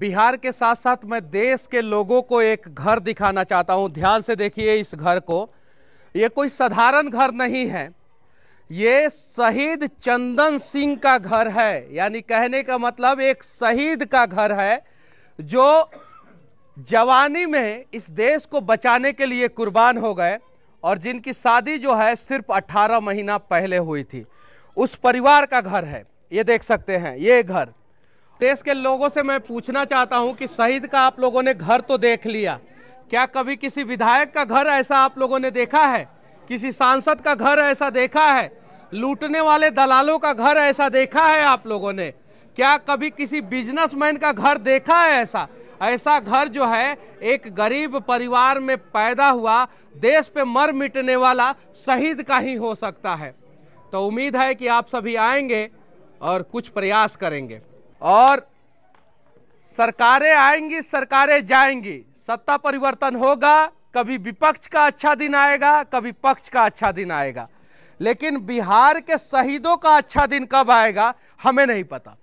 बिहार के साथ साथ मैं देश के लोगों को एक घर दिखाना चाहता हूं। ध्यान से देखिए इस घर को। ये कोई साधारण घर नहीं है, ये शहीद चंदन सिंह का घर है। यानी कहने का मतलब एक शहीद का घर है जो जवानी में इस देश को बचाने के लिए कुर्बान हो गए और जिनकी शादी जो है सिर्फ 18 महीना पहले हुई थी। उस परिवार का घर है। ये देख सकते हैं ये घर। देश के लोगों से मैं पूछना चाहता हूं कि शहीद का आप लोगों ने घर तो देख लिया, क्या कभी किसी विधायक का घर ऐसा आप लोगों ने देखा है? किसी सांसद का घर ऐसा देखा है? लूटने वाले दलालों का घर ऐसा देखा है आप लोगों ने? क्या कभी किसी बिजनेसमैन का घर देखा है? ऐसा घर जो है एक गरीब परिवार में पैदा हुआ देश पे मर मिटने वाला शहीद का ही हो सकता है। तो उम्मीद है कि आप सभी आएंगे और कुछ प्रयास करेंगे। और सरकारें आएंगी, सरकारें जाएंगी, सत्ता परिवर्तन होगा, कभी विपक्ष का अच्छा दिन आएगा, कभी पक्ष का अच्छा दिन आएगा, लेकिन बिहार के शहीदों का अच्छा दिन कब आएगा हमें नहीं पता।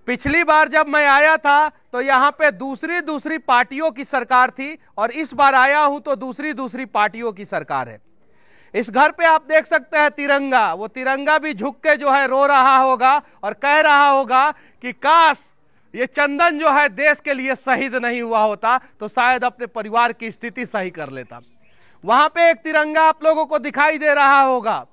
पिछली बार जब मैं आया था तो यहाँ पे दूसरी पार्टियों की सरकार थी और इस बार आया हूं तो दूसरी पार्टियों की सरकार है। इस घर पे आप देख सकते हैं तिरंगा। वो तिरंगा भी झुक के जो है रो रहा होगा और कह रहा होगा कि काश ये चंदन जो है देश के लिए शहीद नहीं हुआ होता तो शायद अपने परिवार की स्थिति सही कर लेता। वहां पे एक तिरंगा आप लोगों को दिखाई दे रहा होगा,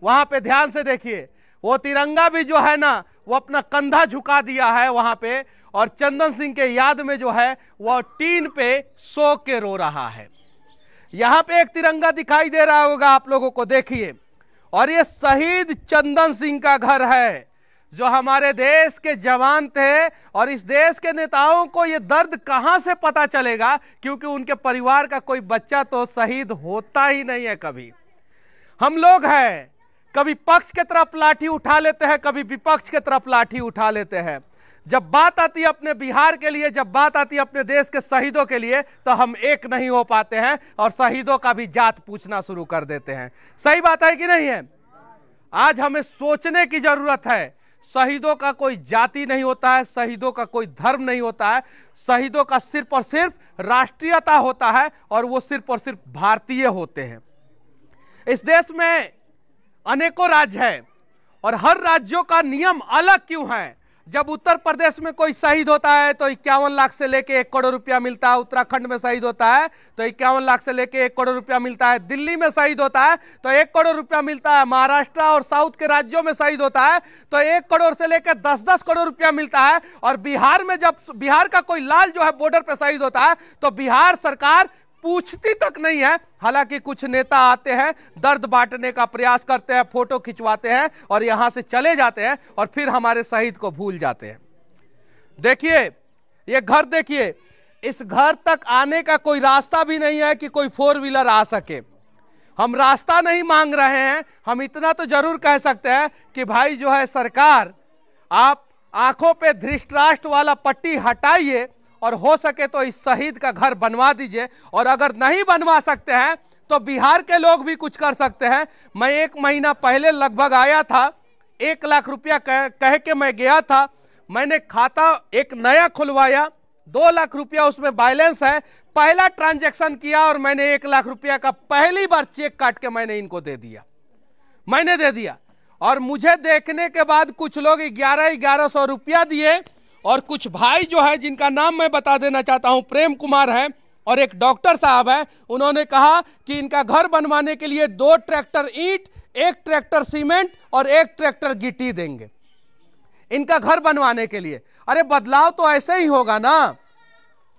वहां पे ध्यान से देखिए। वो तिरंगा भी जो है ना वो अपना कंधा झुका दिया है वहां पे और चंदन सिंह के याद में जो है वो टीन पे सो के रो रहा है। यहां पे एक तिरंगा दिखाई दे रहा होगा आप लोगों को, देखिए। और ये शहीद चंदन सिंह का घर है जो हमारे देश के जवान थे और इस देश के नेताओं को ये दर्द कहां से पता चलेगा, क्योंकि उनके परिवार का कोई बच्चा तो शहीद होता ही नहीं है कभी। हम लोग हैं कभी पक्ष के तरफ लाठी उठा लेते हैं, कभी विपक्ष के तरफ लाठी उठा लेते हैं। जब बात आती है अपने बिहार के लिए, जब बात आती है अपने देश के शहीदों के लिए, तो हम एक नहीं हो पाते हैं और शहीदों का भी जात पूछना शुरू कर देते हैं। सही बात है कि नहीं है? आज हमें सोचने की जरूरत है। शहीदों का कोई जाति नहीं होता है, शहीदों का कोई धर्म नहीं होता है, शहीदों का सिर्फ और सिर्फ राष्ट्रीयता होता है और वो सिर्फ और सिर्फ भारतीय होते हैं। इस देश में अनेकों राज्य हैं और हर राज्यों का नियम अलग क्यों है? जब उत्तर प्रदेश में कोई शहीद होता है तो 51 लाख से लेके 1 करोड़ रुपया मिलता है। उत्तराखंड में शहीद होता है तो 51 लाख से लेके 1 करोड़ रुपया मिलता है। दिल्ली में शहीद होता है तो 1 करोड़ रुपया मिलता है। महाराष्ट्र और साउथ के राज्यों में शहीद होता है तो 1 करोड़ से लेकर 10-10 करोड़ रुपया मिलता है। और बिहार में जब बिहार का कोई लाल जो है बॉर्डर पर शहीद होता है तो बिहार सरकार पूछती तक नहीं है। हालांकि कुछ नेता आते हैं, दर्द बांटने का प्रयास करते हैं, फोटो खिंचवाते हैं और यहां से चले जाते हैं और फिर हमारे शहीद को भूल जाते हैं। देखिए ये घर, देखिए इस घर तक आने का कोई रास्ता भी नहीं है कि कोई 4 व्हीलर आ सके। हम रास्ता नहीं मांग रहे हैं, हम इतना तो जरूर कह सकते हैं कि भाई जो है सरकार, आप आंखों पे धृतराष्ट्र वाला पट्टी हटाइए और हो सके तो इस शहीद का घर बनवा दीजिए। और अगर नहीं बनवा सकते हैं तो बिहार के लोग भी कुछ कर सकते हैं। मैं 1 महीना पहले लगभग आया था, 1 लाख रुपया कह के मैं गया था। मैंने खाता एक नया खुलवाया, 2 लाख रुपया उसमें बैलेंस है। पहला ट्रांजैक्शन किया और मैंने 1 लाख रुपया का पहली बार चेक काट के मैंने इनको दे दिया, मैंने दे दिया। और मुझे देखने के बाद कुछ लोग 1100 रुपया दिए और कुछ भाई जो है जिनका नाम मैं बता देना चाहता हूं, प्रेम कुमार है और एक डॉक्टर साहब है, उन्होंने कहा कि इनका घर बनवाने के लिए 2 ट्रैक्टर ईंट, 1 ट्रैक्टर सीमेंट और 1 ट्रैक्टर गिट्टी देंगे इनका घर बनवाने के लिए। अरे बदलाव तो ऐसे ही होगा ना।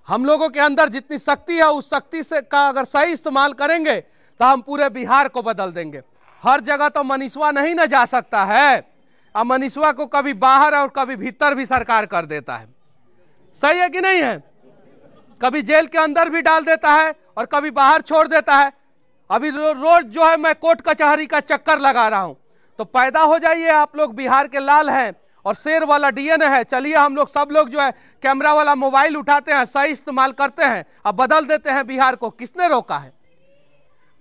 हम लोगों के अंदर जितनी शक्ति है उस शक्ति से का अगर सही इस्तेमाल करेंगे तो हम पूरे बिहार को बदल देंगे। हर जगह तो मनीषवा नहीं ना जा सकता है। अब मनीषवा को कभी बाहर और कभी भीतर भी सरकार कर देता है। सही है कि नहीं है? कभी जेल के अंदर भी डाल देता है और कभी बाहर छोड़ देता है। अभी रोज जो है मैं कोर्ट कचहरी का चक्कर लगा रहा हूं। तो पैदा हो जाइए, आप लोग बिहार के लाल हैं और शेर वाला डीएनए है। चलिए हम लोग सब लोग जो है कैमरा वाला मोबाइल उठाते हैं, सही इस्तेमाल करते हैं, अब बदल देते हैं बिहार को। किसने रोका है?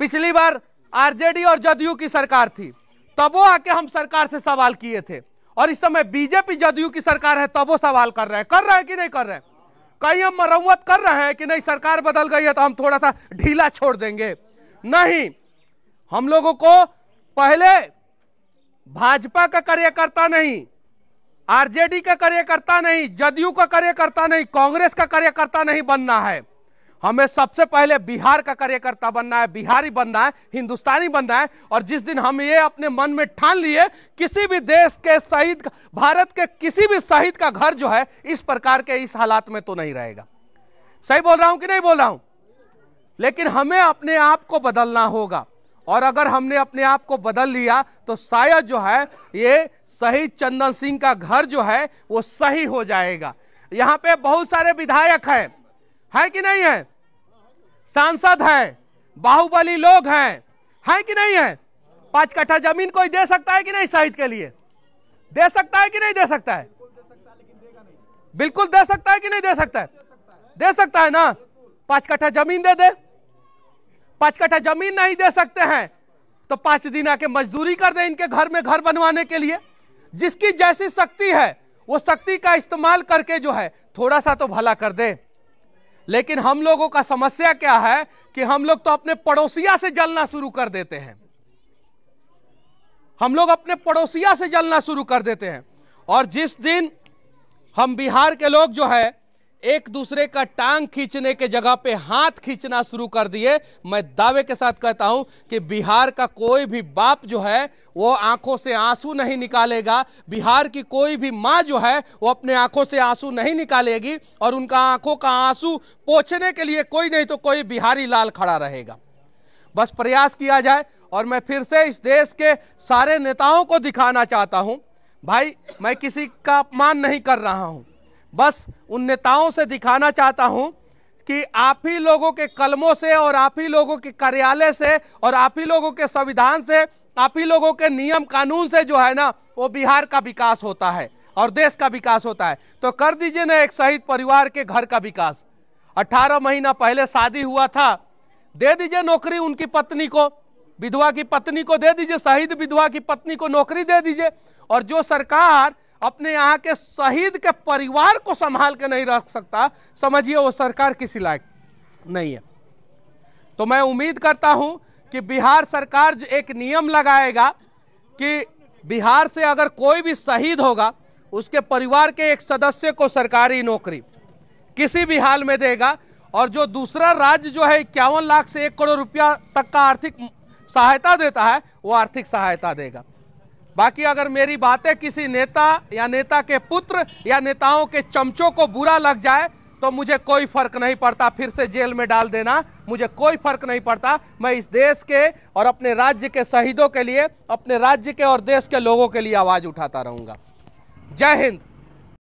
पिछली बार आरजेडी और जदयू की सरकार थी, तब वो आके हम सरकार से सवाल किए थे और इस समय बीजेपी जदयू की सरकार है तब वो सवाल कर रहे हैं कि नहीं कर रहे हैं? कहीं हम मरम्मत कर रहे हैं कि नहीं सरकार बदल गई है तो हम थोड़ा सा ढीला छोड़ देंगे? नहीं, हम लोगों को पहले भाजपा का कार्यकर्ता नहीं, आरजेडी का कार्यकर्ता नहीं, जदयू का कार्यकर्ता नहीं, कांग्रेस का कार्यकर्ता नहीं बनना है। हमें सबसे पहले बिहार का कार्यकर्ता बनना है, बिहारी बनना है, हिंदुस्तानी बनना है। और जिस दिन हम ये अपने मन में ठान लिए, किसी भी देश के शहीद, भारत के किसी भी शहीद का घर जो है इस प्रकार के इस हालात में तो नहीं रहेगा। सही बोल रहा हूं कि नहीं बोल रहा हूं? लेकिन हमें अपने आप को बदलना होगा, और अगर हमने अपने आप को बदल लिया तो शायद जो है ये शहीद चंदन सिंह का घर जो है वो सही हो जाएगा। यहां पे बहुत सारे विधायक हैं, है कि नहीं है? सांसद हैं, बाहुबली लोग हैं, है कि नहीं है? 5 कट्ठा जमीन कोई दे सकता है कि नहीं शहीद के लिए? दे सकता है कि नहीं दे सकता है? बिल्कुल दे सकता है कि नहीं दे सकता है? दे सकता है ना? 5 कट्ठा जमीन दे दे। 5 कट्ठा जमीन नहीं दे सकते हैं तो 5 दिन आके मजदूरी कर दे इनके घर में घर बनवाने के लिए। जिसकी जैसी शक्ति है वो शक्ति का इस्तेमाल करके जो है थोड़ा सा तो भला कर दे। लेकिन हम लोगों का समस्या क्या है कि हम लोग तो अपने पड़ोसिया से जलना शुरू कर देते हैं। हम लोग अपने पड़ोसिया से जलना शुरू कर देते हैं। और जिस दिन हम बिहार के लोग जो है एक दूसरे का टांग खींचने के जगह पे हाथ खींचना शुरू कर दिए, मैं दावे के साथ कहता हूं कि बिहार का कोई भी बाप जो है वो आंखों से आंसू नहीं निकालेगा। बिहार की कोई भी माँ जो है वो अपने आंखों से आंसू नहीं निकालेगी, और उनका आंखों का आंसू पोंछने के लिए कोई नहीं तो कोई बिहारी लाल खड़ा रहेगा। बस प्रयास किया जाए। और मैं फिर से इस देश के सारे नेताओं को दिखाना चाहता हूं, भाई मैं किसी का अपमान नहीं कर रहा हूं, बस उन नेताओं से दिखाना चाहता हूं कि आप ही लोगों के कलमों से और आप ही लोगों के कार्यालय से और आप ही लोगों के संविधान से, आप ही लोगों के नियम कानून से जो है ना वो बिहार का विकास होता है और देश का विकास होता है। तो कर दीजिए ना एक शहीद परिवार के घर का विकास। 18 महीना पहले शादी हुआ था, दे दीजिए नौकरी उनकी पत्नी को, विधवा की पत्नी को दे दीजिए, शहीद विधवा की पत्नी को नौकरी दे दीजिए। और जो सरकार अपने यहाँ के शहीद के परिवार को संभाल के नहीं रख सकता, समझिए वो सरकार किसी लायक नहीं है। तो मैं उम्मीद करता हूं कि बिहार सरकार एक नियम लगाएगा कि बिहार से अगर कोई भी शहीद होगा उसके परिवार के एक सदस्य को सरकारी नौकरी किसी भी हाल में देगा। और जो दूसरा राज्य जो है 51 लाख से 1 करोड़ रुपया तक का आर्थिक सहायता देता है वो आर्थिक सहायता देगा। बाकी अगर मेरी बातें किसी नेता या नेता के पुत्र या नेताओं के चमचों को बुरा लग जाए तो मुझे कोई फर्क नहीं पड़ता, फिर से जेल में डाल देना, मुझे कोई फर्क नहीं पड़ता। मैं इस देश के और अपने राज्य के शहीदों के लिए, अपने राज्य के और देश के लोगों के लिए आवाज उठाता रहूंगा। जय हिंद।